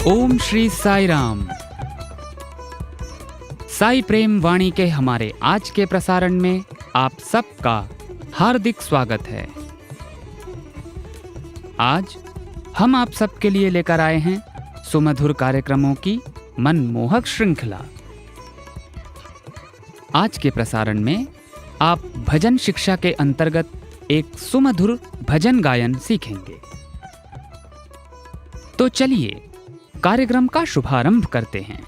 ओम श्री साई राम। साई प्रेम वाणी के हमारे आज के प्रसारण में आप सबका हार्दिक स्वागत है। आज हम आप सबके लिए लेकर आए हैं सुमधुर कार्यक्रमों की मनमोहक श्रृंखला। आज के प्रसारण में आप भजन शिक्षा के अंतर्गत एक सुमधुर भजन गायन सीखेंगे। तो चलिए कार्यक्रम का शुभारंभ करते हैं।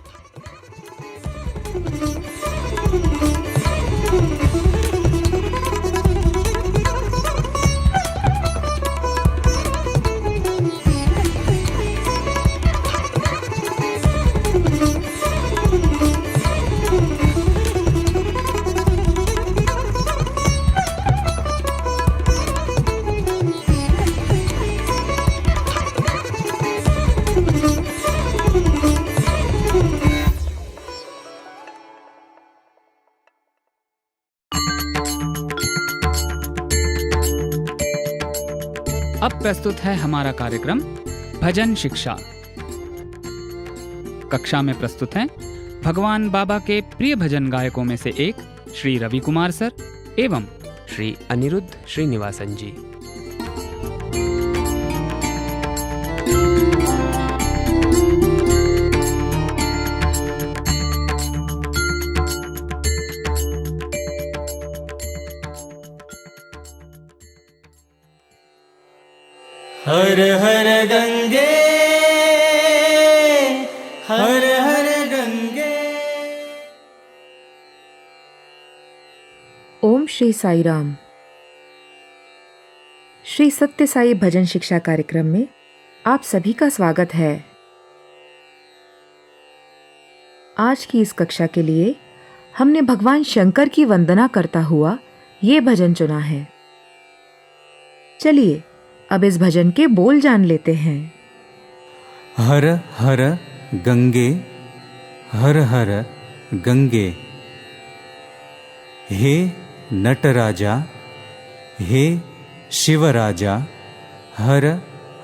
अब प्रस्तुत है हमारा कार्यक्रम भजन शिक्षा। कक्षा में प्रस्तुत हैं भगवान बाबा के प्रिय भजन गायकों में से एक श्री रवि कुमार सर एवं श्री अनिरुद्ध श्रीनिवासन जी। हर हर गंगे, हर हर गंगे। ओम श्री साई राम। श्री सत्य साई भजन शिक्षा कार्यक्रम में आप सभी का स्वागत है। आज की इस कक्षा के लिए हमने भगवान शंकर की वंदना करता हुआ ये भजन चुना है। चलिए अब इस भजन के बोल जान लेते हैं। हर हर गंगे, हर हर गंगे। हे नटराजा, हे शिवराजा, हर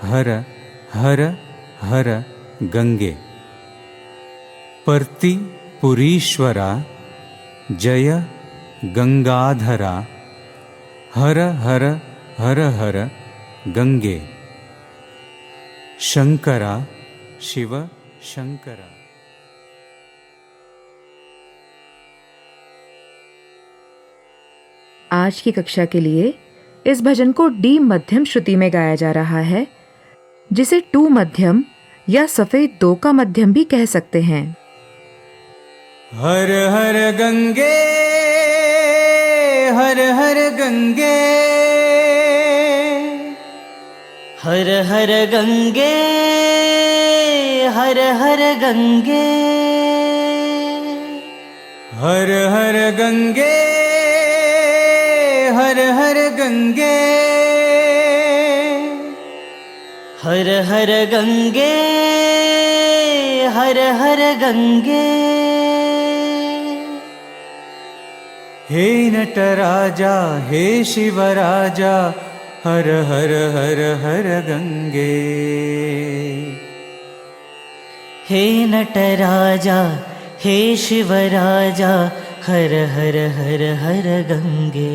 हर हर हर गंगे। पर्तिपुरीश्वरा, जय गंगाधरा, हर हर हर हर गंगे। शंकरा, शिव शंकरा। आज की कक्षा के लिए इस भजन को डी मध्यम श्रुति में गाया जा रहा है, जिसे टू मध्यम या सफेद दो का मध्यम भी कह सकते हैं। हर हर गंगे, हर हर गंगे। हर हर गंगे, हर हर गंगे। हर हर गंगे, हर हर गंगे। हर हर गंगे, हर हर गंगे। हे नटराजा, हे शिवराजा, हर हर हर हर गंगे। हे नटराजा, हे शिवराजा, हर हर हर हर गंगे।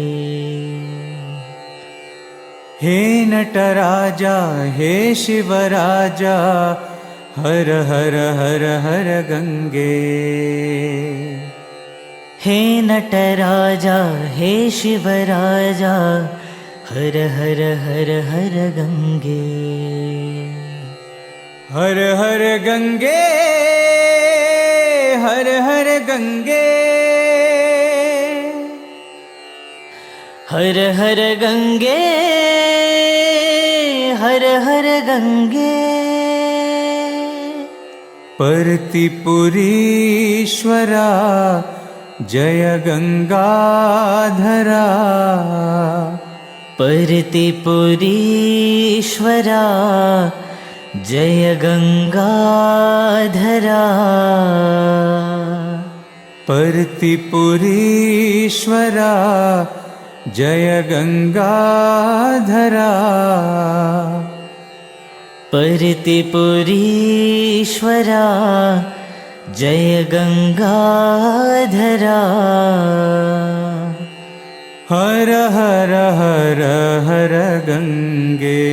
हे नटराजा, हे शिवराजा, हर हर हर हर गंगे। हे नटराजा, हे शिवराजा, हर हर हर हर गंगे। हर हर गंगे, हर हर गंगे। हर हर गंगे, हर हर गंगे। पर्तिपुरीश्वरा, जय गंगाधरा, पर्तिपुरीश्वरा जय गंगाधरा। पर्तिपुरीश्वरा जय गंगाधरा। पर्तिपुरीश्वरा जय गंगाधरा। हर हर हर हर गंगे,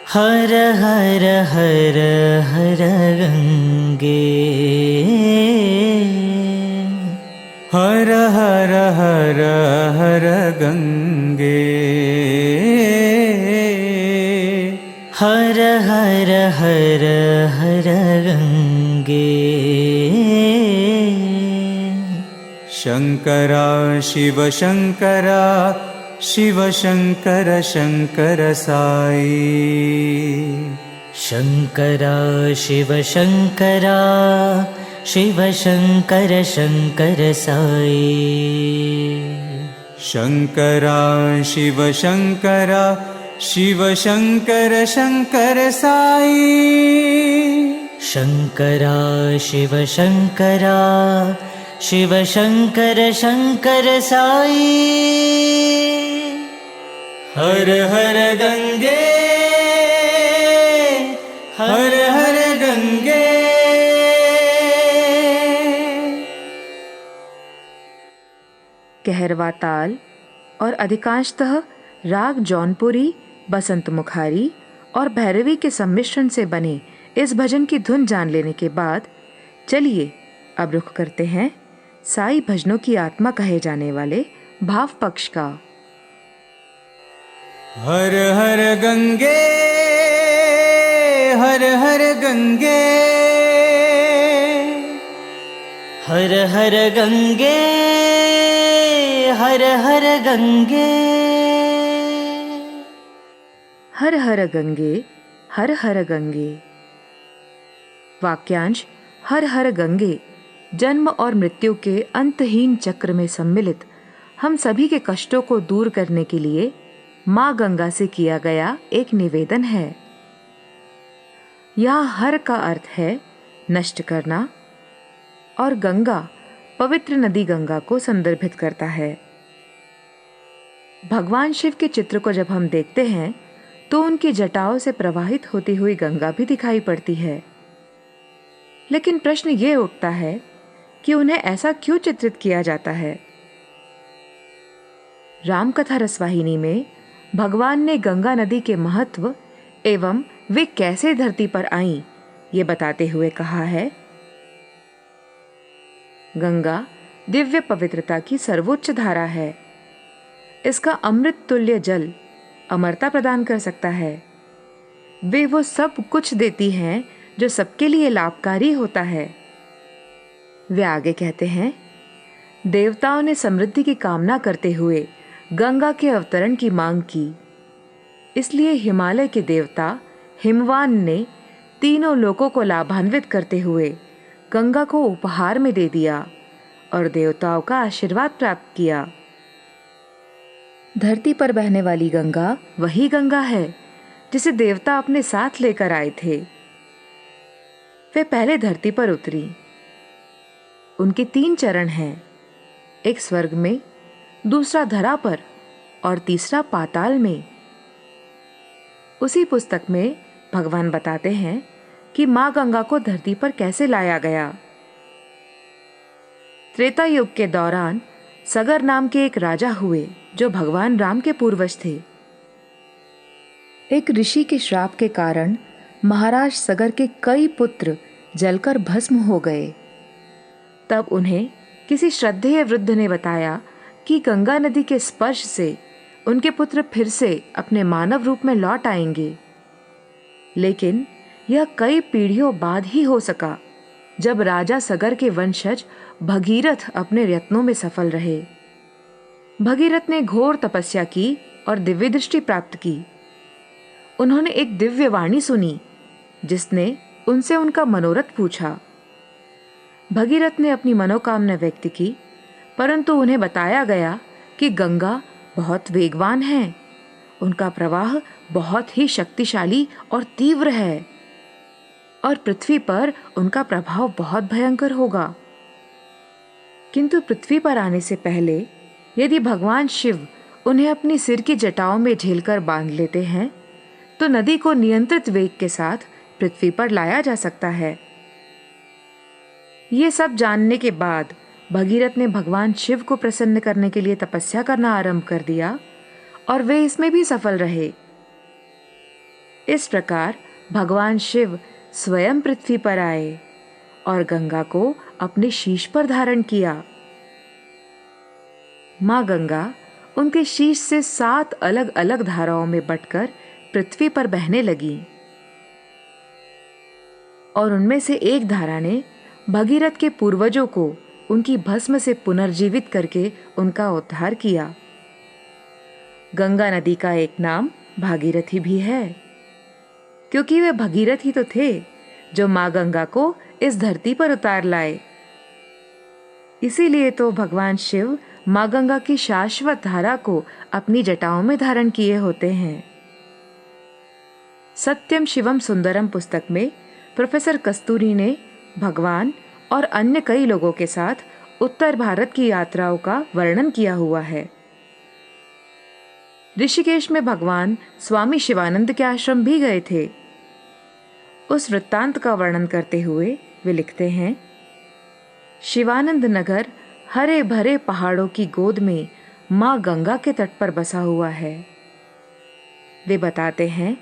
हर हर हर हर गंगे, हर हर हर हर गंगे, हर हर हर हर गंगे। शंकरा शिव शंकरा, शिव शंकर शंकर साई। शंकरा शिव शंकरा, शिव शंकर शंकर साई। शंकरा शिव शंकरा, शिव शंकर शंकर साई। शंकरा शिव शंकरा, शिव शंकर शंकर साई। हर हर गंगे, हर हर गंगे। कहरवा ताल और अधिकांशतः राग जौनपुरी, बसंत मुखारी और भैरवी के सम्मिश्रण से बने इस भजन की धुन जान लेने के बाद चलिए अब रुख करते हैं साई भजनों की आत्मा कहे जाने वाले भाव पक्ष का। हर हर गंगे, हर हर गंगे, हर हर गंगे, हर हर गंगे। हर हर गंगे, हर हर गंगे। वाक्यांश हर हर गंगे जन्म और मृत्यु के अंतहीन चक्र में सम्मिलित हम सभी के कष्टों को दूर करने के लिए माँ गंगा से किया गया एक निवेदन है। यहाँ हर का अर्थ है नष्ट करना और गंगा पवित्र नदी गंगा को संदर्भित करता है। भगवान शिव के चित्र को जब हम देखते हैं तो उनकी जटाओं से प्रवाहित होती हुई गंगा भी दिखाई पड़ती है। लेकिन प्रश्न ये उठता है कि उन्हें ऐसा क्यों चित्रित किया जाता है। रामकथा रसवाहिनी में भगवान ने गंगा नदी के महत्व एवं वे कैसे धरती पर आईं ये बताते हुए कहा है, गंगा दिव्य पवित्रता की सर्वोच्च धारा है। इसका अमृत तुल्य जल अमरता प्रदान कर सकता है। वे वो सब कुछ देती हैं जो सबके लिए लाभकारी होता है। वे आगे कहते हैं, देवताओं ने समृद्धि की कामना करते हुए गंगा के अवतरण की मांग की। इसलिए हिमालय के देवता हिमवान ने तीनों लोकों को लाभान्वित करते हुए गंगा को उपहार में दे दिया और देवताओं का आशीर्वाद प्राप्त किया। धरती पर बहने वाली गंगा वही गंगा है जिसे देवता अपने साथ लेकर आए थे। वे पहले धरती पर उतरी। उनके 3 चरण हैं, एक स्वर्ग में, दूसरा धरा पर और तीसरा पाताल में। उसी पुस्तक में भगवान बताते हैं कि मां गंगा को धरती पर कैसे लाया गया। त्रेता युग के दौरान सगर नाम के एक राजा हुए जो भगवान राम के पूर्वज थे। एक ऋषि के श्राप के कारण महाराज सगर के कई पुत्र जलकर भस्म हो गए। तब उन्हें किसी श्रद्धेय वृद्ध ने बताया कि गंगा नदी के स्पर्श से उनके पुत्र फिर से अपने मानव रूप में लौट आएंगे। लेकिन यह कई पीढ़ियों बाद ही हो सका, जब राजा सगर के वंशज भगीरथ अपने यत्नों में सफल रहे। भगीरथ ने घोर तपस्या की और दिव्य दृष्टि प्राप्त की। उन्होंने एक दिव्य वाणी सुनी जिसने उनसे उनका मनोरथ पूछा। भगीरथ ने अपनी मनोकामना व्यक्त की, परंतु उन्हें बताया गया कि गंगा बहुत वेगवान है, उनका प्रवाह बहुत ही शक्तिशाली और तीव्र है और पृथ्वी पर उनका प्रभाव बहुत भयंकर होगा। किंतु पृथ्वी पर आने से पहले यदि भगवान शिव उन्हें अपनी सिर की जटाओं में झेलकर बांध लेते हैं तो नदी को नियंत्रित वेग के साथ पृथ्वी पर लाया जा सकता है। ये सब जानने के बाद भगीरथ ने भगवान शिव को प्रसन्न करने के लिए तपस्या करना आरंभ कर दिया और वे इसमें भी सफल रहे। इस प्रकार भगवान शिव स्वयं पृथ्वी पर आए और गंगा को अपने शीश पर धारण किया। मां गंगा उनके शीश से 7 अलग अलग धाराओं में बंटकर पृथ्वी पर बहने लगी और उनमें से एक धारा ने भगीरथ के पूर्वजों को उनकी भस्म से पुनर्जीवित करके उनका उद्धार किया। गंगा नदी का एक नाम भागीरथी भी है, क्योंकि वे भगीरथ ही तो थे जो मां गंगा को इस धरती पर उतार लाए। इसीलिए तो भगवान शिव मां गंगा की शाश्वत धारा को अपनी जटाओं में धारण किए होते हैं। सत्यम शिवम सुंदरम पुस्तक में प्रोफेसर कस्तूरी ने भगवान और अन्य कई लोगों के साथ उत्तर भारत की यात्राओं का वर्णन किया हुआ है। ऋषिकेश में भगवान स्वामी शिवानंद के आश्रम भी गए थे। उस वृत्तांत का वर्णन करते हुए वे लिखते हैं, शिवानंद नगर हरे भरे पहाड़ों की गोद में मां गंगा के तट पर बसा हुआ है। वे बताते हैं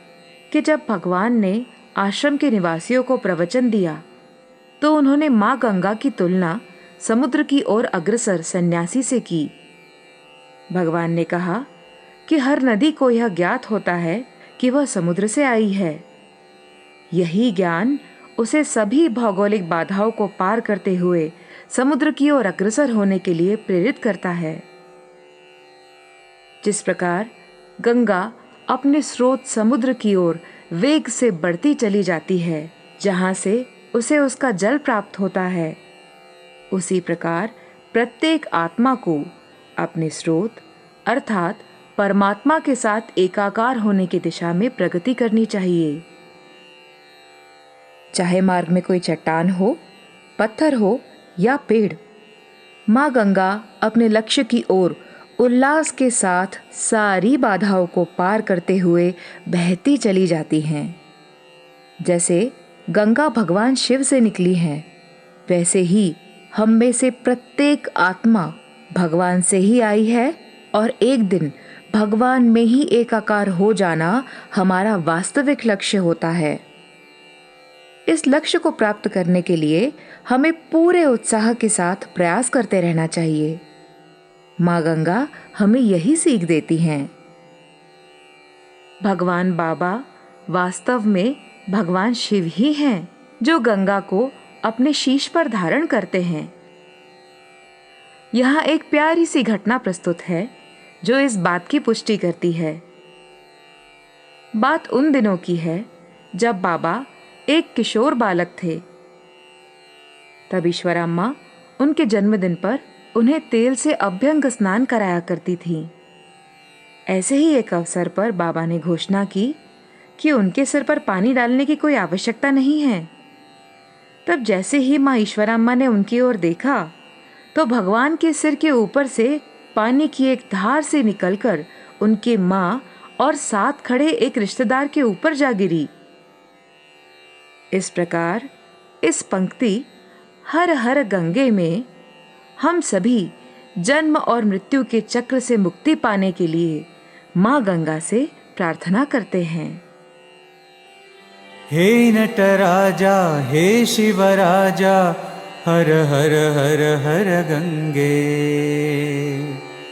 कि जब भगवान ने आश्रम के निवासियों को प्रवचन दिया तो उन्होंने मां गंगा की तुलना समुद्र की ओर अग्रसर सन्यासी से की। भगवान ने कहा कि हर नदी को यह ज्ञात होता है कि वह समुद्र से आई है। यही ज्ञान उसे सभी भौगोलिक बाधाओं को पार करते हुए समुद्र की ओर अग्रसर होने के लिए प्रेरित करता है। जिस प्रकार गंगा अपने स्रोत समुद्र की ओर वेग से बढ़ती चली जाती है, जहां से उसे उसका जल प्राप्त होता है, उसी प्रकार प्रत्येक आत्मा को अपने स्रोत अर्थात परमात्मा के साथ एकाकार होने की दिशा में प्रगति करनी चाहिए। चाहे मार्ग में कोई चट्टान हो, पत्थर हो या पेड़, मां गंगा अपने लक्ष्य की ओर उल्लास के साथ सारी बाधाओं को पार करते हुए बहती चली जाती हैं। जैसे गंगा भगवान शिव से निकली हैं, वैसे ही हम में से प्रत्येक आत्मा भगवान से ही आई है और एक दिन भगवान में ही एकाकार हो जाना हमारा वास्तविक लक्ष्य होता है। इस लक्ष्य को प्राप्त करने के लिए हमें पूरे उत्साह के साथ प्रयास करते रहना चाहिए। मां गंगा हमें यही सीख देती हैं। भगवान बाबा वास्तव में भगवान शिव ही हैं, जो गंगा को अपने शीश पर धारण करते हैं। यहाँ एक प्यारी सी घटना प्रस्तुत है जो इस बात की पुष्टि करती है। बात उन दिनों की है जब बाबा एक किशोर बालक थे। तब ईश्वराम्मा उनके जन्मदिन पर उन्हें तेल से अभ्यंग स्नान कराया करती थी। ऐसे ही एक अवसर पर बाबा ने घोषणा की कि उनके सिर पर पानी डालने की कोई आवश्यकता नहीं है। तब जैसे ही माँ ईश्वराम्मा ने उनकी ओर देखा तो भगवान के सिर के ऊपर से पानी की एक धार से निकलकर उनके माँ और साथ खड़े एक रिश्तेदार के ऊपर जा गिरी। इस प्रकार इस पंक्ति हर हर गंगे में हम सभी जन्म और मृत्यु के चक्र से मुक्ति पाने के लिए माँ गंगा से प्रार्थना करते हैं। हे नटराजा हे शिवराजा हर हर हर हर गंगे।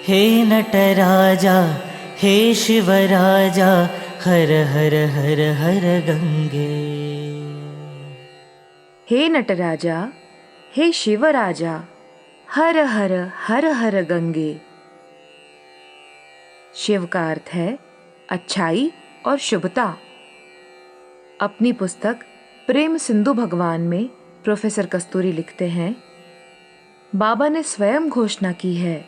हे नटराजा हे शिवराजा हर हर हर हर गंगे। हे नटराजा हे शिवराजा हर हर हर हर गंगे। शिव का अर्थ है अच्छाई और शुभता। अपनी पुस्तक प्रेम सिंधु भगवान में प्रोफेसर कस्तूरी लिखते हैं, बाबा ने स्वयं घोषणा की है,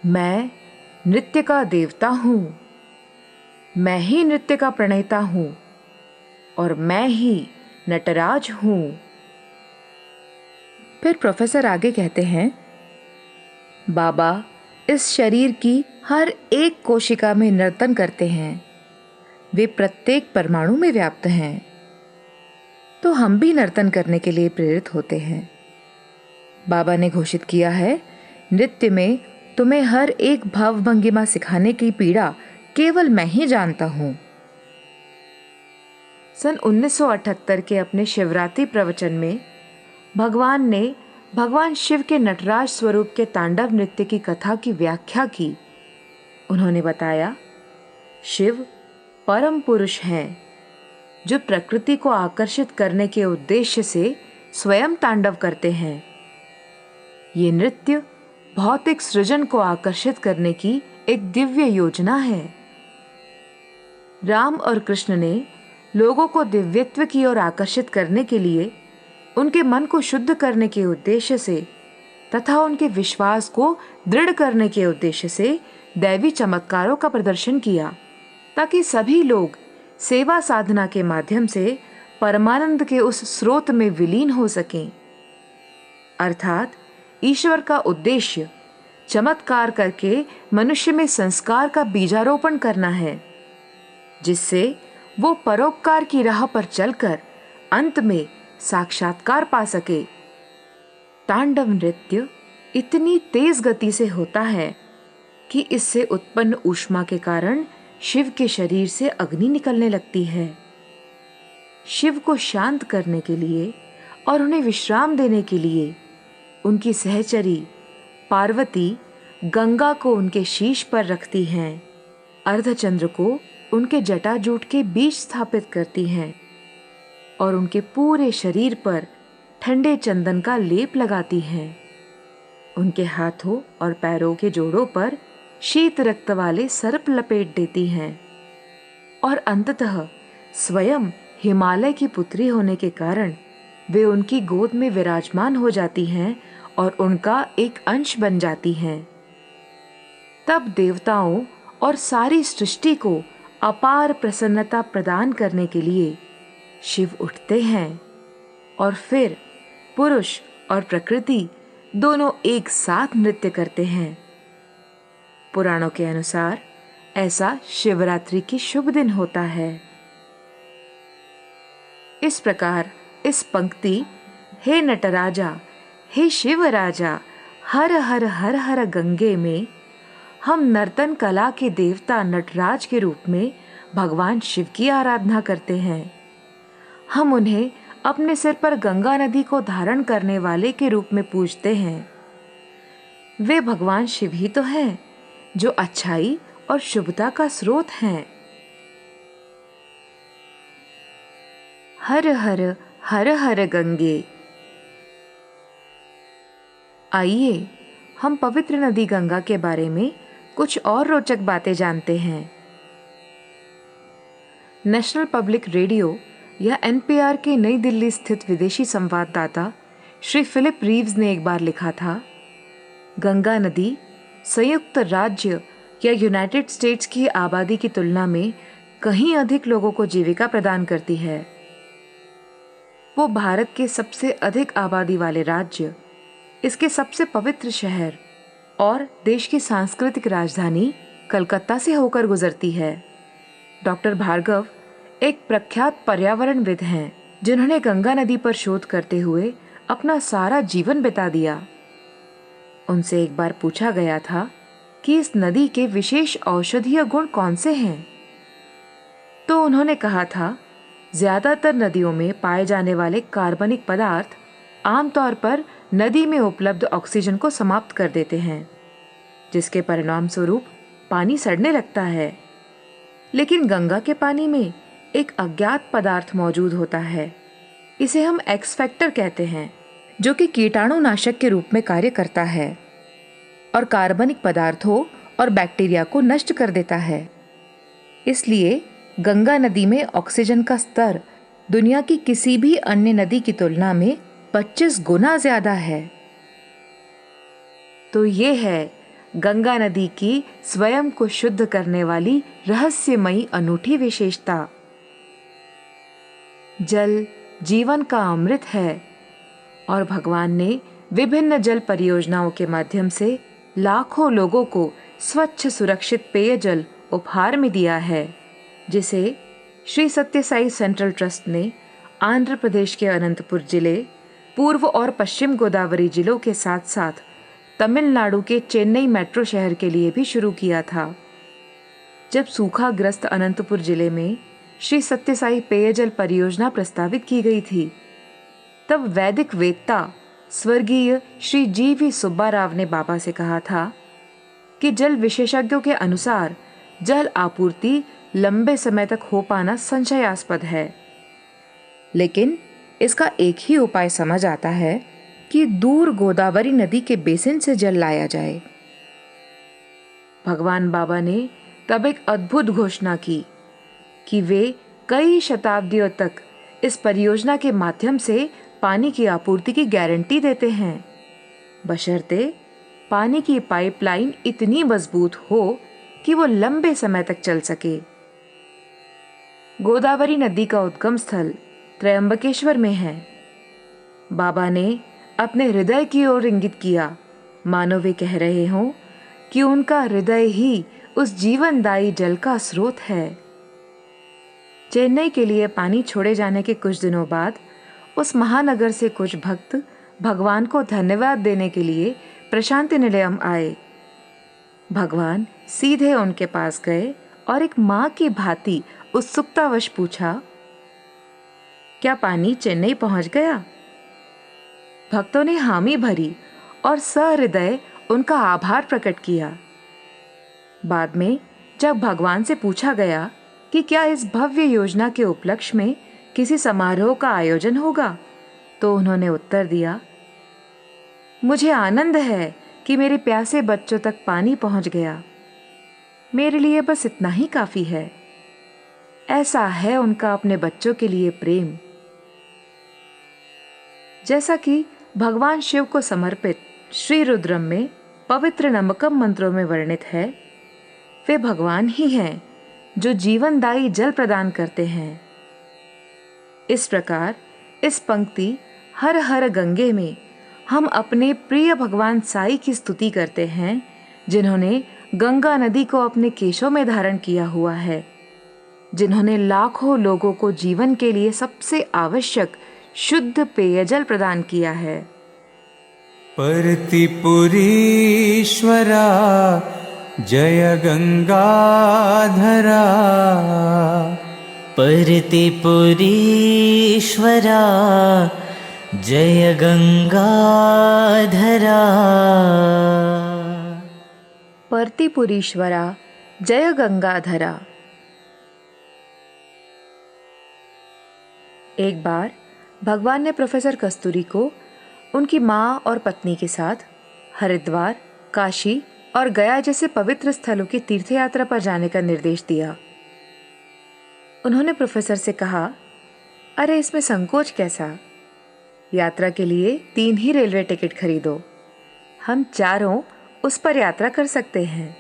मैं नृत्य का देवता हूं, मैं ही नृत्य का प्रणेता हूं और मैं ही नटराज हूं। फिर प्रोफेसर आगे कहते हैं, बाबा इस शरीर की हर एक कोशिका में नर्तन करते हैं, वे प्रत्येक परमाणु में व्याप्त हैं, तो हम भी नर्तन करने के लिए प्रेरित होते हैं। बाबा ने घोषित किया है, नृत्य में तुम्हें हर एक भाव भंगिमा सिखाने की पीड़ा केवल मैं ही जानता हूं। सन 1978 के अपने शिवरात्रि प्रवचन में भगवान ने भगवान शिव के नटराज स्वरूप के तांडव नृत्य की कथा की व्याख्या की। उन्होंने बताया, शिव परम पुरुष हैं जो प्रकृति को आकर्षित करने के उद्देश्य से स्वयं तांडव करते हैं। ये नृत्य भौतिक सृजन को आकर्षित करने की एक दिव्य योजना है। राम और कृष्ण ने लोगों को दिव्यत्व की ओर आकर्षित करने के लिए उनके मन को शुद्ध करने के उद्देश्य से तथा उनके विश्वास को दृढ़ करने के उद्देश्य से दैवी चमत्कारों का प्रदर्शन किया, ताकि सभी लोग सेवा साधना के माध्यम से परमानंद के उस स्रोत में विलीन हो सकें। अर्थात ईश्वर का उद्देश्य चमत्कार करके मनुष्य में संस्कार का बीजारोपण करना है, जिससे वो परोपकार की राह पर चलकर अंत में साक्षात्कार पा सके। तांडव नृत्य इतनी तेज गति से होता है कि इससे उत्पन्न ऊष्मा के कारण शिव के शरीर से अग्नि निकलने लगती है। शिव को शांत करने के लिए और उन्हें विश्राम देने के लिए उनकी सहचरी पार्वती गंगा को उनके शीश पर रखती हैं, अर्धचंद्र को उनके जटाजूट के बीच स्थापित करती हैं और उनके पूरे शरीर पर ठंडे चंदन का लेप लगाती हैं। उनके हाथों और पैरों के जोड़ों पर शीत रक्त वाले सर्प लपेट देती हैं और अंततः स्वयं हिमालय की पुत्री होने के कारण वे उनकी गोद में विराजमान हो जाती हैं और उनका एक अंश बन जाती हैं। तब देवताओं और सारी सृष्टि को अपार प्रसन्नता प्रदान करने के लिए शिव उठते हैं और फिर पुरुष और प्रकृति दोनों एक साथ नृत्य करते हैं। पुराणों के अनुसार ऐसा शिवरात्रि की शुभ दिन होता है। इस प्रकार इस पंक्ति, हे नटराजा, हे शिव राजा, हर हर हर हर गंगे में हम नर्तन कला के देवता नटराज के रूप में भगवान शिव की आराधना करते हैं। हम उन्हें अपने सिर पर गंगा नदी को धारण करने वाले के रूप में पूजते हैं। वे भगवान शिव ही तो हैं जो अच्छाई और शुभता का स्रोत हैं। हर हर हर हर गंगे। आइए हम पवित्र नदी गंगा के बारे में कुछ और रोचक बातें जानते हैं। नेशनल पब्लिक रेडियो या एनपीआर के नई दिल्ली स्थित विदेशी संवाददाता श्री फिलिप रीव्स ने एक बार लिखा था, गंगा नदी संयुक्त राज्य या यूनाइटेड स्टेट्स की आबादी की तुलना में कहीं अधिक लोगों को जीविका प्रदान करती है। वो भारत के सबसे अधिक आबादी वाले राज्य, इसके सबसे पवित्र शहर और देश की सांस्कृतिक राजधानी कलकत्ता से होकर गुजरती है। डॉक्टर भार्गव एक प्रख्यात पर्यावरणविद हैं जिन्होंने गंगा नदी पर शोध करते हुए अपना सारा जीवन बिता दिया। उनसे एक बार पूछा गया था कि इस नदी के विशेष औषधीय गुण कौन से हैं, तो उन्होंने कहा था, ज्यादातर नदियों में पाए जाने वाले कार्बनिक पदार्थ आमतौर पर नदी में उपलब्ध ऑक्सीजन को समाप्त कर देते हैं, जिसके परिणाम स्वरूप पानी सड़ने लगता है। लेकिन गंगा के पानी में एक अज्ञात पदार्थ मौजूद होता है, इसे हम एक्स फैक्टर कहते हैं, जो कि कीटाणुनाशक के रूप में कार्य करता है और कार्बनिक पदार्थों और बैक्टीरिया को नष्ट कर देता है। इसलिए गंगा नदी में ऑक्सीजन का स्तर दुनिया की किसी भी अन्य नदी की तुलना में 25 गुना ज्यादा है। तो ये है गंगा नदी की स्वयं को शुद्ध करने वाली रहस्यमयी अनूठी विशेषता। जल जीवन का अमृत है और भगवान ने विभिन्न जल परियोजनाओं के माध्यम से लाखों लोगों को स्वच्छ सुरक्षित पेयजल उपहार में दिया है, जिसे श्री सत्य साई सेंट्रल ट्रस्ट ने आंध्र प्रदेश के अनंतपुर जिले, पूर्व और पश्चिम गोदावरी जिलों के साथ साथ तमिलनाडु के चेन्नई मेट्रो शहर के लिए भी शुरू किया था। जब सूखाग्रस्त अनंतपुर जिले में श्री सत्य साई पेयजल परियोजना प्रस्तावित की गई थी, तब वैदिक वेत्ता स्वर्गीय श्री जी.वी. सुब्बा राव ने बाबा से कहा था कि जल विशेषज्ञों के अनुसार जल आपूर्ति लंबे समय तक हो पाना संशयास्पद है, लेकिन इसका एक ही उपाय समझ आता है कि दूर गोदावरी नदी के बेसिन से जल लाया जाए। भगवान बाबा ने तब एक अद्भुत घोषणा की कि वे कई शताब्दियों तक इस परियोजना के माध्यम से पानी की आपूर्ति की गारंटी देते हैं, बशर्ते पानी की पाइपलाइन इतनी मजबूत हो कि वो लंबे समय तक चल सके। गोदावरी नदी का उद्गम स्थल त्रयंबकेश्वर में है। बाबा ने अपने हृदय की ओर इंगित किया, मानो वे कह रहे हों कि उनका हृदय ही उस जीवनदायी जल का स्रोत है। चेन्नई के लिए पानी छोड़े जाने के कुछ दिनों बाद उस महानगर से कुछ भक्त भगवान को धन्यवाद देने के लिए प्रशांति निलयम आए। भगवान सीधे उनके पास गए और एक मां की भांति उत्सुकतावश पूछा, क्या पानी चेन्नई पहुंच गया? भक्तों ने हामी भरी और सहृदय उनका आभार प्रकट किया। बाद में जब भगवान से पूछा गया कि क्या इस भव्य योजना के उपलक्ष्य में किसी समारोह का आयोजन होगा, तो उन्होंने उत्तर दिया, मुझे आनंद है कि मेरे प्यासे बच्चों तक पानी पहुंच गया। मेरे लिए बस इतना ही काफी है। ऐसा है उनका अपने बच्चों के लिए प्रेम। जैसा कि भगवान शिव को समर्पित श्री रुद्रम में पवित्र नमकम मंत्रों में वर्णित है, वे भगवान ही हैं जो जीवनदायी जल प्रदान करते हैं। इस प्रकार इस पंक्ति हर हर गंगे में हम अपने प्रिय भगवान साई की स्तुति करते हैं, जिन्होंने गंगा नदी को अपने केशों में धारण किया हुआ है, जिन्होंने लाखों लोगों को जीवन के लिए सबसे आवश्यक शुद्ध पेयजल प्रदान किया है। पर्तिपुरीश्वरा जय गंगाधरा, पर्तिपुरीश्वरा जय गंगाधरा, पर्तिपुरीश्वरा जय गंगाधरा। एक बार भगवान ने प्रोफेसर कस्तूरी को उनकी माँ और पत्नी के साथ हरिद्वार, काशी और गया जैसे पवित्र स्थलों की तीर्थ यात्रा पर जाने का निर्देश दिया। उन्होंने प्रोफेसर से कहा, अरे इसमें संकोच कैसा? यात्रा के लिए 3 ही रेलवे टिकट खरीदो, हम चारों उस पर यात्रा कर सकते हैं।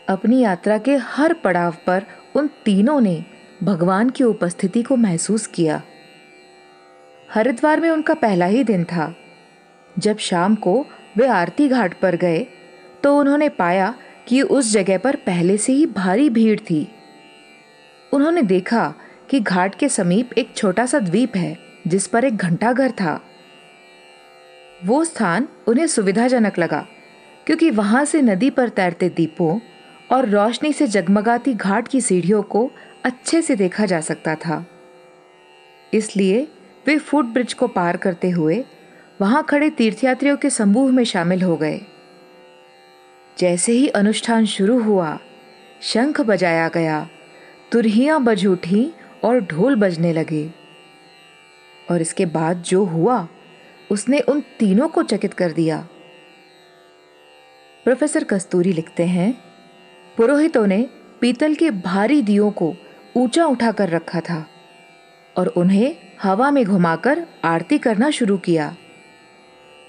अपनी यात्रा के हर पड़ाव पर उन तीनों ने भगवान की उपस्थिति को महसूस किया। हरिद्वार में उनका पहला ही दिन था। जब शाम को वे आरती घाट पर गए तो उन्होंने पाया कि उस जगह पर पहले से ही भारी भीड़ थी। उन्होंने देखा कि घाट के समीप एक छोटा सा द्वीप है जिस पर एक घंटाघर था। वो स्थान उन्हें सुविधाजनक लगा क्योंकि वहां से नदी पर तैरते दीपों और रोशनी से जगमगाती घाट की सीढ़ियों को अच्छे से देखा जा सकता था। इसलिए वे फुट ब्रिज को पार करते हुए वहां खड़े तीर्थयात्रियों के समूह में शामिल हो गए। जैसे ही अनुष्ठान शुरू हुआ, शंख बजाया गया, तुरहियां बज उठी और ढोल बजने लगे। और इसके बाद जो हुआ उसने उन तीनों को चकित कर दिया। प्रोफेसर कस्तूरी लिखते हैं, पुरोहितों ने पीतल के भारी दियों को ऊंचा उठाकर रखा था और उन्हें हवा में घुमाकर आरती करना शुरू किया।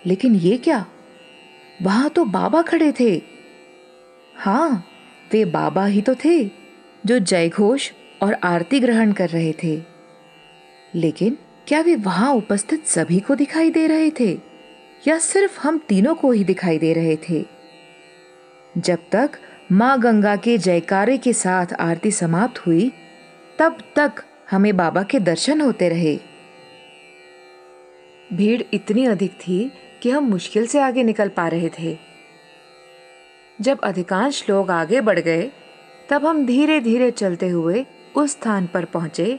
लेकिन ये क्या, वहां तो बाबा खड़े थे। हाँ, वे बाबा ही तो थे जो जयघोष और आरती ग्रहण कर रहे थे। लेकिन क्या वे वहां उपस्थित सभी को दिखाई दे रहे थे या सिर्फ हम तीनों को ही दिखाई दे रहे थे? जब तक मां गंगा के जयकारे के साथ आरती समाप्त हुई तब तक हमें बाबा के दर्शन होते रहे। भीड़ इतनी अधिक थी कि हम मुश्किल से आगे निकल पा रहे थे। जब अधिकांश लोग आगे बढ़ गए तब हम धीरे धीरे चलते हुए उस स्थान पर पहुंचे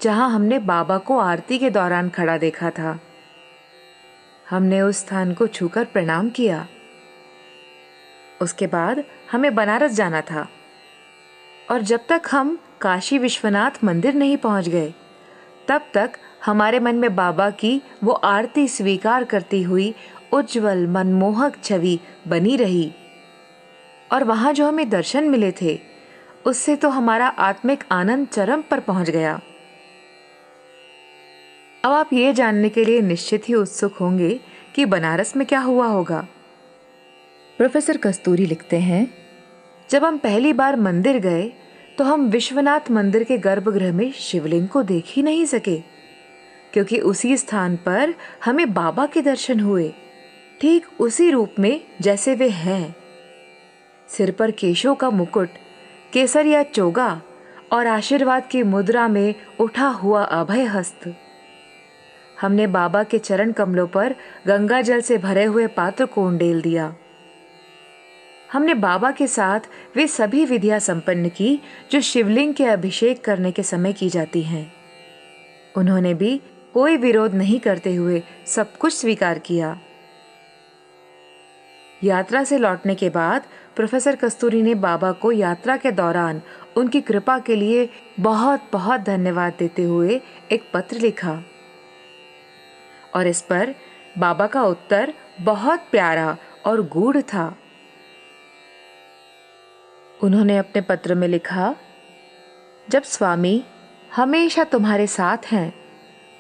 जहां हमने बाबा को आरती के दौरान खड़ा देखा था। हमने उस स्थान को छूकर प्रणाम किया। उसके बाद हमें बनारस जाना था और जब तक हम काशी विश्वनाथ मंदिर नहीं पहुंच गए तब तक हमारे मन में बाबा की वो आरती स्वीकार करती हुई उज्जवल मनमोहक छवि बनी रही। और वहां जो हमें दर्शन मिले थे उससे तो हमारा आत्मिक आनंद चरम पर पहुंच गया। अब आप ये जानने के लिए निश्चित ही उत्सुक होंगे कि बनारस में क्या हुआ होगा। प्रोफेसर कस्तूरी लिखते हैं, जब हम पहली बार मंदिर गए तो हम विश्वनाथ मंदिर के गर्भगृह में शिवलिंग को देख ही नहीं सके, क्योंकि उसी स्थान पर हमें बाबा के दर्शन हुए, ठीक उसी रूप में जैसे वे हैं। सिर पर केशों का मुकुट, केसरिया चोगा और आशीर्वाद की मुद्रा में उठा हुआ अभय हस्त। हमने बाबा के चरण कमलों पर गंगा जल से भरे हुए पात्र को उंडेल दिया। हमने बाबा के साथ वे सभी विधियां संपन्न की जो शिवलिंग के अभिषेक करने के समय की जाती हैं। उन्होंने भी कोई विरोध नहीं करते हुए सब कुछ स्वीकार किया। यात्रा से लौटने के बाद प्रोफेसर कस्तूरी ने बाबा को यात्रा के दौरान उनकी कृपा के लिए बहुत बहुत धन्यवाद देते हुए एक पत्र लिखा और इस पर बाबा का उत्तर बहुत प्यारा और गूढ़ था। उन्होंने अपने पत्र में लिखा, जब स्वामी हमेशा तुम्हारे साथ हैं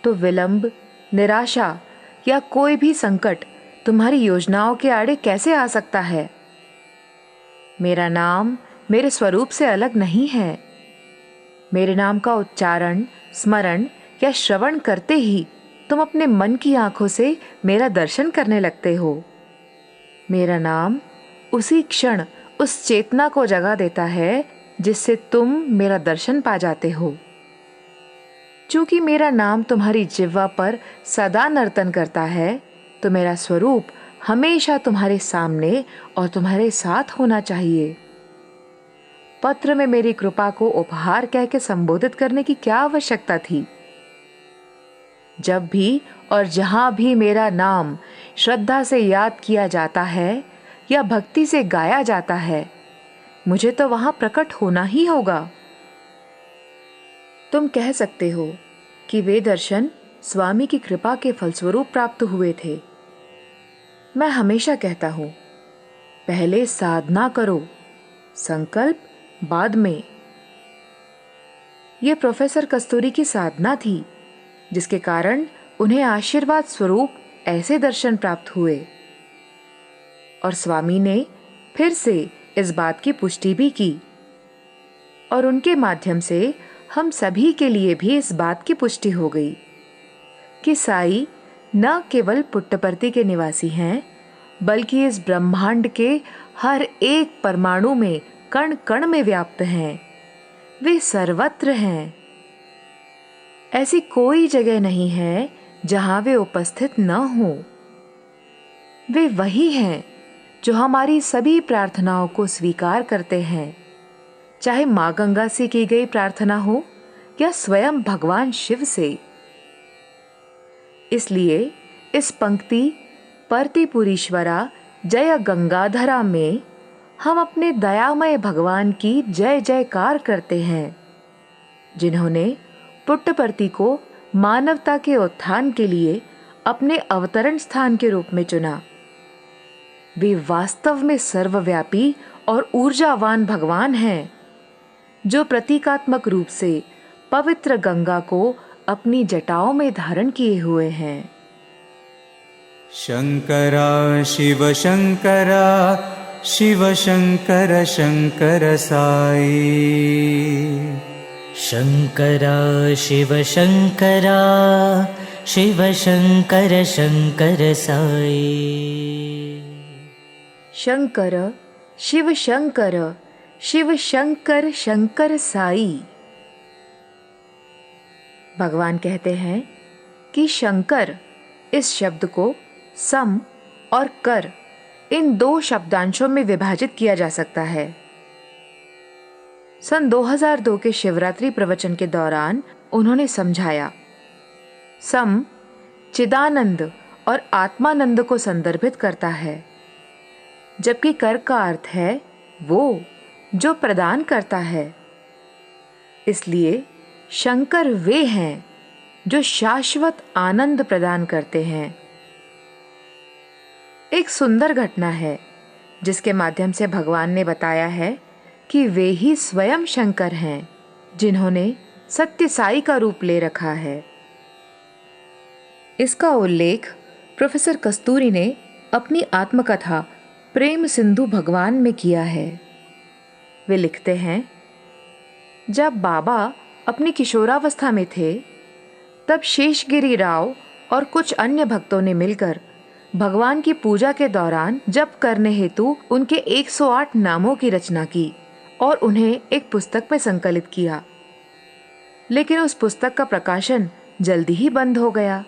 तो विलंब, निराशा या कोई भी संकट तुम्हारी योजनाओं के आड़े कैसे आ सकता है। मेरा नाम मेरे स्वरूप से अलग नहीं है। मेरे नाम का उच्चारण, स्मरण या श्रवण करते ही तुम अपने मन की आंखों से मेरा दर्शन करने लगते हो। मेरा नाम उसी क्षण उस चेतना को जगा देता है जिससे तुम मेरा दर्शन पा जाते हो। चूंकि मेरा नाम तुम्हारी जिह्वा पर सदा नर्तन करता है तो मेरा स्वरूप हमेशा तुम्हारे सामने और तुम्हारे साथ होना चाहिए। पत्र में मेरी कृपा को उपहार कह के संबोधित करने की क्या आवश्यकता थी। जब भी और जहां भी मेरा नाम श्रद्धा से याद किया जाता है या भक्ति से गाया जाता है, मुझे तो वहां प्रकट होना ही होगा। तुम कह सकते हो कि वे दर्शन स्वामी की कृपा के फलस्वरूप प्राप्त हुए थे। मैं हमेशा कहता हूं, पहले साधना करो, संकल्प बाद में। यह प्रोफेसर कस्तूरी की साधना थी जिसके कारण उन्हें आशीर्वाद स्वरूप ऐसे दर्शन प्राप्त हुए। और स्वामी ने फिर से इस बात की पुष्टि भी की और उनके माध्यम से हम सभी के लिए भी इस बात की पुष्टि हो गई कि साई न केवल पुट्टपर्ती के निवासी हैं, बल्कि इस ब्रह्मांड के हर एक परमाणु में, कण कण में व्याप्त हैं। वे सर्वत्र हैं। ऐसी कोई जगह नहीं है जहां वे उपस्थित न हो। वे वही हैं जो हमारी सभी प्रार्थनाओं को स्वीकार करते हैं, चाहे मां गंगा से की गई प्रार्थना हो या स्वयं भगवान शिव से। इसलिए इस पंक्ति परतिपुरीश्वरा जय गंगाधरा में हम अपने दयामय भगवान की जय जयकार करते हैं, जिन्होंने पुट्टपर्ती को मानवता के उत्थान के लिए अपने अवतरण स्थान के रूप में चुना। वे वास्तव में सर्वव्यापी और ऊर्जावान भगवान हैं, जो प्रतीकात्मक रूप से पवित्र गंगा को अपनी जटाओं में धारण किए हुए हैं। शङ्करा शिव शङ्करा शिव शङ्कर शङ्कर साई। शङ्करा शिव शङ्करा शिव शङ्कर शङ्कर साई। शंकर शिव शंकर शिव शंकर शंकर साई। भगवान कहते हैं कि शंकर इस शब्द को सम और कर इन दो शब्दांशों में विभाजित किया जा सकता है। सन 2002 के शिवरात्रि प्रवचन के दौरान उन्होंने समझाया, सम चिदानंद और आत्मानंद को संदर्भित करता है, जबकि कर का अर्थ है वो जो प्रदान करता है। इसलिए शंकर वे हैं जो शाश्वत आनंद प्रदान करते हैं। एक सुंदर घटना है जिसके माध्यम से भगवान ने बताया है कि वे ही स्वयं शंकर हैं, जिन्होंने सत्य साई का रूप ले रखा है। इसका उल्लेख प्रोफेसर कस्तूरी ने अपनी आत्मकथा प्रेम सिंधु भगवान में किया है। वे लिखते हैं, जब बाबा अपनी किशोरावस्था में थे तब शेषगिरी राव और कुछ अन्य भक्तों ने मिलकर भगवान की पूजा के दौरान जप करने हेतु उनके 108 नामों की रचना की और उन्हें एक पुस्तक में संकलित किया। लेकिन उस पुस्तक का प्रकाशन जल्दी ही बंद हो गया।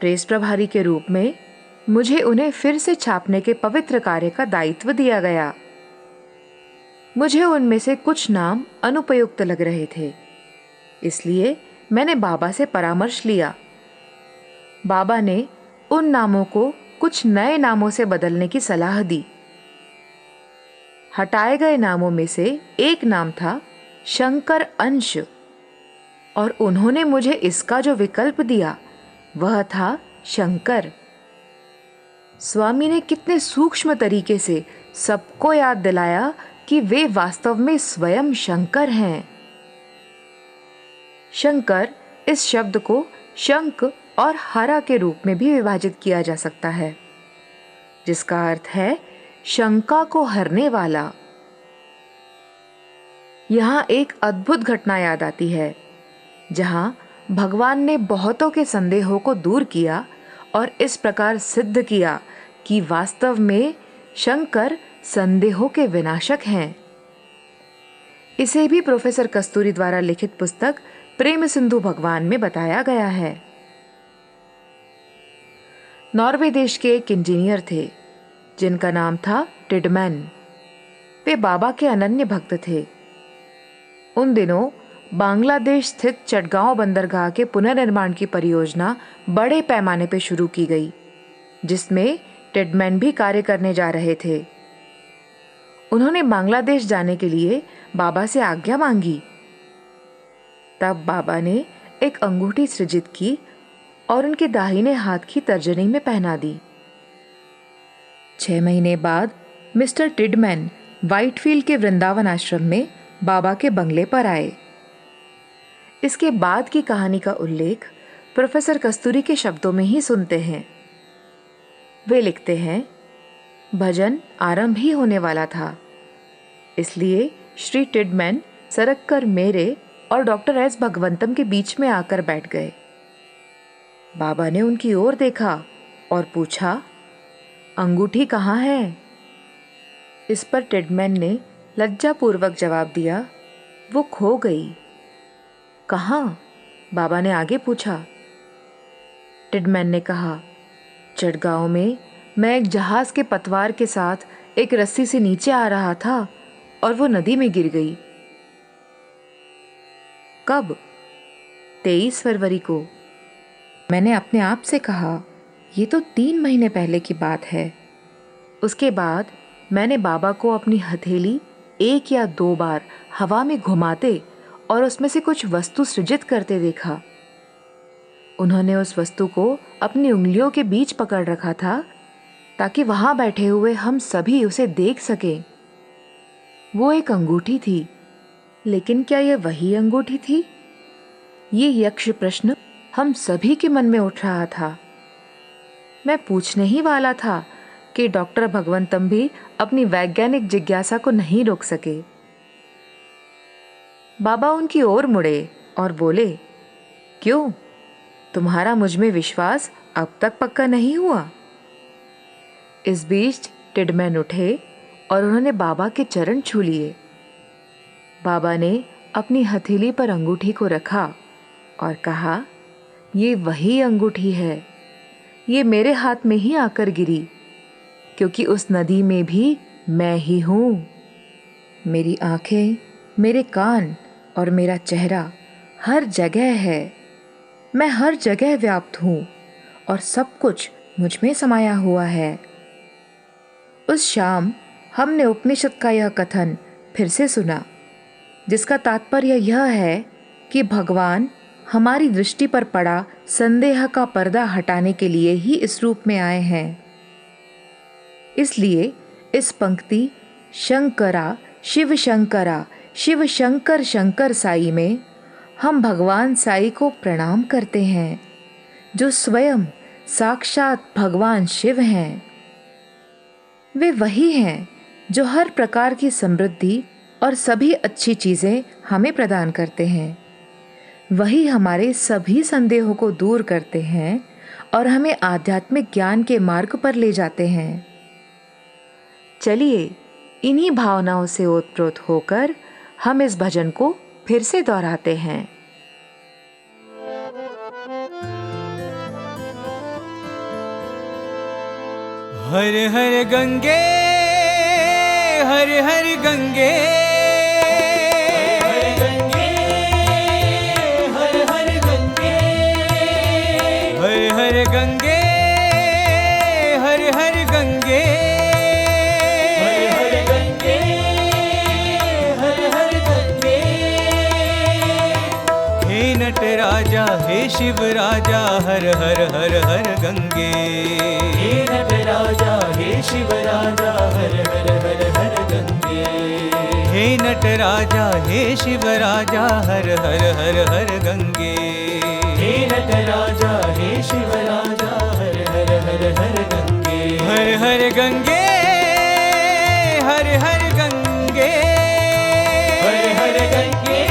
प्रेस प्रभारी के रूप में मुझे उन्हें फिर से छापने के पवित्र कार्य का दायित्व दिया गया। मुझे उनमें से कुछ नाम अनुपयुक्त लग रहे थे, इसलिए मैंने बाबा से परामर्श लिया। बाबा ने उन नामों को कुछ नए नामों से बदलने की सलाह दी। हटाए गए नामों में से एक नाम था शंकर अंश, और उन्होंने मुझे इसका जो विकल्प दिया वह था शंकर। स्वामी ने कितने सूक्ष्म तरीके से सबको याद दिलाया कि वे वास्तव में स्वयं शंकर हैं। शंकर इस शब्द को शंक और हरा के रूप में भी विभाजित किया जा सकता है, जिसका अर्थ है शंका को हरने वाला। यहां एक अद्भुत घटना याद आती है, जहां भगवान ने बहुतों के संदेहों को दूर किया और इस प्रकार सिद्ध किया कि वास्तव में शंकर संदेहों के विनाशक हैं। इसे भी प्रोफेसर कस्तूरी द्वारा लिखित पुस्तक प्रेम सिंधु भगवान में बताया गया है। नॉर्वे देश के एक इंजीनियर थे जिनका नाम था टिडमैन। वे बाबा के अनन्य भक्त थे। उन दिनों बांग्लादेश स्थित चटगांव बंदरगाह के पुनर्निर्माण की परियोजना बड़े पैमाने पर शुरू की गई, जिसमें टिडमैन भी कार्य करने जा रहे थे। उन्होंने बांग्लादेश जाने के लिए बाबा से आज्ञा मांगी। तब बाबा ने एक अंगूठी सृजित की और उनके दाहिने हाथ की तर्जनी में पहना दी। 6 महीने बाद मिस्टर टिडमैन व्हाइटफील्ड के वृंदावन आश्रम में बाबा के बंगले पर आए। इसके बाद की कहानी का उल्लेख प्रोफेसर कस्तूरी के शब्दों में ही सुनते हैं। वे लिखते हैं, भजन आरंभ ही होने वाला था, इसलिए श्री टिडमैन सरक कर मेरे और डॉक्टर एस भगवंतम के बीच में आकर बैठ गए। बाबा ने उनकी ओर देखा और पूछा, अंगूठी कहाँ है? इस पर टिडमैन ने लज्जापूर्वक जवाब दिया, वो खो गई। कहाँ? बाबा ने आगे पूछा। टिडमैन ने कहा, चटगांव में मैं एक जहाज के पतवार के साथ एक रस्सी से नीचे आ रहा था और वो नदी में गिर गई। कब? 23 फरवरी को। मैंने अपने आप से कहा, ये तो 3 महीने पहले की बात है। उसके बाद मैंने बाबा को अपनी हथेली 1 या 2 बार हवा में घुमाते और उसमें से कुछ वस्तु सृजित करते देखा। उन्होंने उस वस्तु को अपनी उंगलियों के बीच पकड़ रखा था ताकि वहां बैठे हुए हम सभी उसे देख सकें। वो एक अंगूठी थी, लेकिन क्या यह वही अंगूठी थी? ये यक्ष प्रश्न हम सभी के मन में उठ रहा था। मैं पूछने ही वाला था कि डॉक्टर भगवंतम भी अपनी वैज्ञानिक जिज्ञासा को नहीं रोक सके। बाबा उनकी ओर मुड़े और बोले, क्यों, तुम्हारा मुझ में विश्वास अब तक पक्का नहीं हुआ? इस बीच टिडमैन उठे और उन्होंने बाबा के चरण छू लिए। बाबा ने अपनी हथेली पर अंगूठी को रखा और कहा, ये वही अंगूठी है, ये मेरे हाथ में ही आकर गिरी, क्योंकि उस नदी में भी मैं ही हूँ। मेरी आंखें, मेरे कान और मेरा चेहरा हर जगह है। मैं हर जगह व्याप्त हूँ और सब कुछ मुझ में समाया हुआ है। उस शाम हमने उपनिषद का यह कथन फिर से सुना, जिसका तात्पर्य यह है कि भगवान हमारी दृष्टि पर पड़ा संदेह का पर्दा हटाने के लिए ही इस रूप में आए हैं। इसलिए इस पंक्ति शंकरा शिव शंकरा शिव शंकर शंकर साई में हम भगवान साई को प्रणाम करते हैं, जो स्वयं साक्षात भगवान शिव हैं। वे वही हैं जो हर प्रकार की समृद्धि और सभी अच्छी चीज़ें हमें प्रदान करते हैं। वही हमारे सभी संदेहों को दूर करते हैं और हमें आध्यात्मिक ज्ञान के मार्ग पर ले जाते हैं। चलिए, इन्हीं भावनाओं से ओतप्रोत होकर हम इस भजन को फिर से दोहराते हैं। हर हर गंगे, हर हर गंगे, हर गंगे, हर हर गंगे, हर हर गंगे, हर हर गंगे, हर हर गंगे, हर हर गंगे। हे नटराजा, हे शिव राजा, हर हर हर हर गंगे। हे नटराजा, हे शिव राजा, हर हर हर हर गंगे। हे नटराजा, हे शिव राजा, हर हर हर हर गंगे। हे नटराजा, हे शिव राजा, हर हर हर हर गंगे। हर हर गंगे, हर हर गंगे, हर हर गंगे,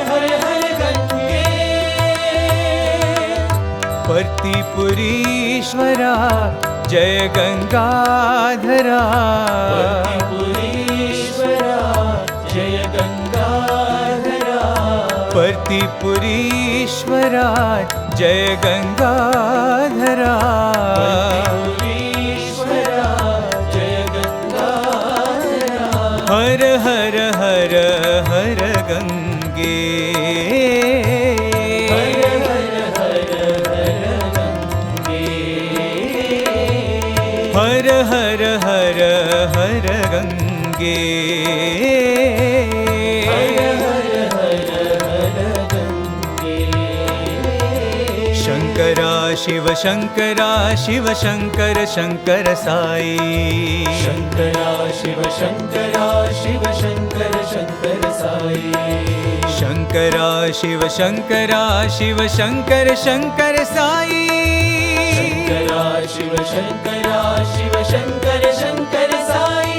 हर हर गंगे। पर्तिपुरीश्वरा जय गंगाधरा, पर्तिपुरीश्वरा जय गंगाधरा, पर्तिपुरीश्वरा जय गंगाधरा, पर्तिपुरीश्वरा जय गंगाधरा। हर हर हर हर गंगे, हर हर हर हर गंगे, हर हर हर हर गंगे। शंकरा शिव शंकरा शिव शंकर शंकर साई, शंकरा शिव शंकरा शिव शंकर शंकर साई, शंकरा शिव शंकरा शिव शंकर शंकर साई, शंकरा शिव शंकरा शिव शंकर शंकर साई,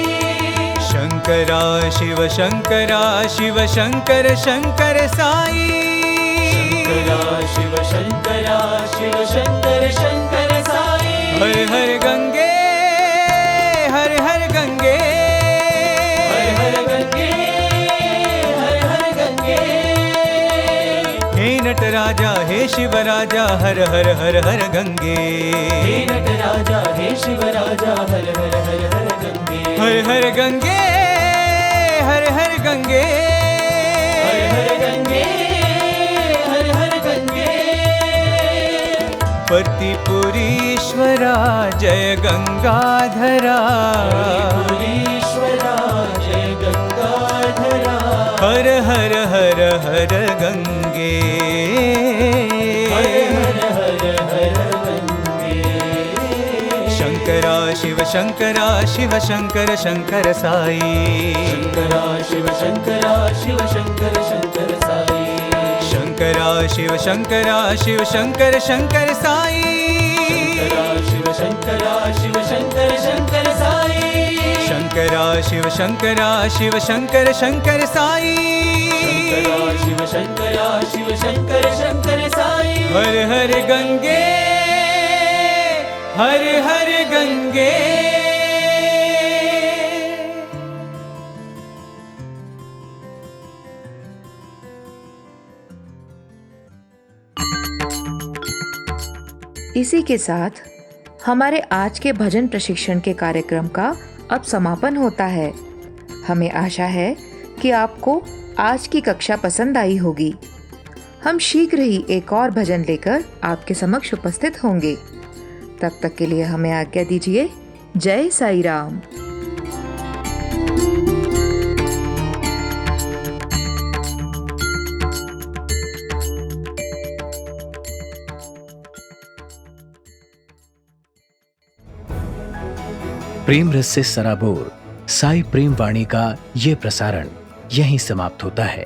शंकरा शिव शंकरा शिव शंकर शंकर साई, शंकरा शिव शंकरा शिव शंकर शंकर साई। हर हर गंगे, हर हर गंगे, हर हर गंगे, हर हर गंगे। हे नटराजा, हे शिव राजा, हर हर हर हर गंगे। हे नटराजा, हे शिव राजा, हर हर हर हर गंगे। हर हर गंगे, हर हर गंगे, हर हर गंगे, हर हर गंगे। पर्तिपुरीश्वरा जय गंगाधरा, पर्तिपुरीश्वरा जय गंगाधरा, हर हर हर हर गंगे, हर हर हर हर गंगे। शंकरा शिव शंकरा शिव शंकर शंकर साई, शंकरा शिव शंकरा शिव शंकर शंकर साई, शंकरा शिव शंकरा शिव शंकर शंकर साई शिव शंकरा शिव शंकर शंकर साई शंकरा शिव शंकरा शिव शंकर शंकर साई शिव शंकरा शिव शंकर शंकर साई हर हर गंगे हर हर गंगे। इसी के साथ हमारे आज के भजन प्रशिक्षण के कार्यक्रम का अब समापन होता है। हमें आशा है कि आपको आज की कक्षा पसंद आई होगी। हम शीघ्र ही एक और भजन लेकर आपके समक्ष उपस्थित होंगे। तब तक के लिए हमें आज्ञा दीजिए। जय साईं राम। प्रेम रस से सराबोर साई प्रेम वाणी का ये प्रसारण यहीं समाप्त होता है।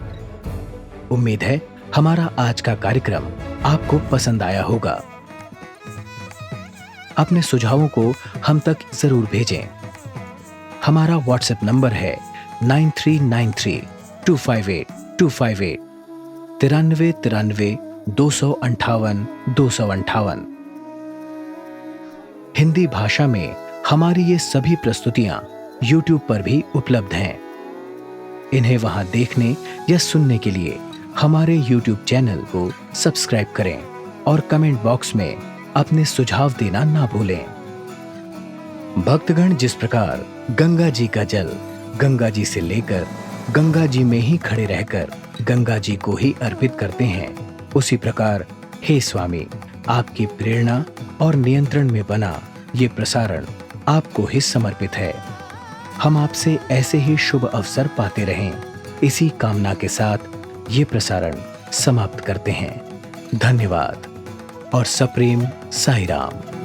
उम्मीद है हमारा आज का कार्यक्रम आपको पसंद आया होगा। अपने सुझावों को हम तक जरूर भेजें। हमारा व्हाट्सएप नंबर है 9393258258 9393 258 258। हिंदी भाषा में हमारी ये सभी प्रस्तुतियां YouTube पर भी उपलब्ध हैं। इन्हें वहां देखने या सुनने के लिए हमारे YouTube चैनल को सब्सक्राइब करें और कमेंट बॉक्स में अपने सुझाव देना ना भूलें। भक्तगण जिस प्रकार गंगा जी का जल गंगा जी से लेकर गंगा जी में ही खड़े रहकर गंगा जी को ही अर्पित करते हैं, उसी प्रकार हे स्वामी, आपकी प्रेरणा और नियंत्रण में बना ये प्रसारण आपको ही समर्पित है। हम आपसे ऐसे ही शुभ अवसर पाते रहें, इसी कामना के साथ ये प्रसारण समाप्त करते हैं। धन्यवाद और सप्रेम साईं राम।